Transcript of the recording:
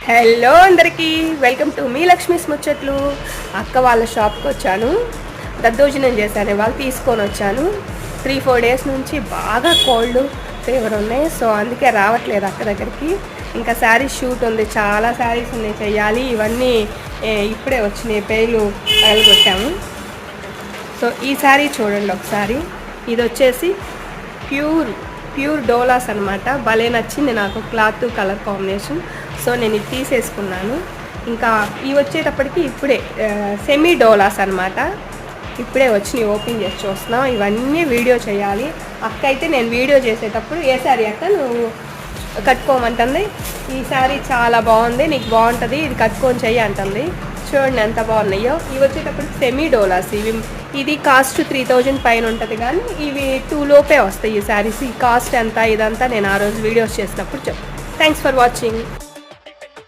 Hello అందరికీ, welcome to me Lakshmi's ముచ్చట్లు. అక్క వాళ్ళ షాప్కి వచ్చాను. దద్దోజనం చేశాను, వాళ్ళు తీసుకొని వచ్చాను. 3-4 డేస్ నుంచి బాగా కోల్డ్ ఫీవర్ ఉన్నాయి, సో అందుకే రావట్లేదు అక్క దగ్గరికి. ఇంకా శారీస్ షూట్ ఉంది, చాలా శారీస్ ఉన్నాయి చెయ్యాలి. ఇవన్నీ ఇప్పుడే వచ్చినాయి, పేర్లు కొట్టాము. సో ఈ శారీ చూడండి ఒకసారి. ఇది వచ్చేసి ప్యూర్ డోలాస్ అనమాట. భలే నచ్చింది నాకు క్లాత్ కలర్ కాంబినేషన్. సో నేను ఇది తీసేసుకున్నాను. ఇంకా ఇవి వచ్చేటప్పటికి ఇప్పుడే సెమీ డోలాస్ అనమాట. ఇప్పుడే వచ్చినాయి, ఓపెన్ చేసి చూస్తున్నాం. ఇవన్నీ వీడియో చేయాలి. అక్క అయితే నేను వీడియో చేసేటప్పుడు ఏ శారీ అక్క నువ్వు కట్టుకోమంటుంది. ఈ శారీ చాలా బాగుంది, నీకు బాగుంటుంది, ఇది కట్టుకొని చెయ్యి అంటుంది. చూడండి ఎంత బాగున్నాయో. ఇవి వచ్చేటప్పుడు సెమీ డోలాస్. ఇది కాస్ట్ 3000 పైన ఉంటుంది, కానీ ఇవి 2 లోపే వస్తాయి ఈ శారీస్. ఈ కాస్ట్ ఎంత ఇదంతా నేను ఆ రోజు వీడియోస్ చేసినప్పుడు చెప్తాను. Thanks for watching.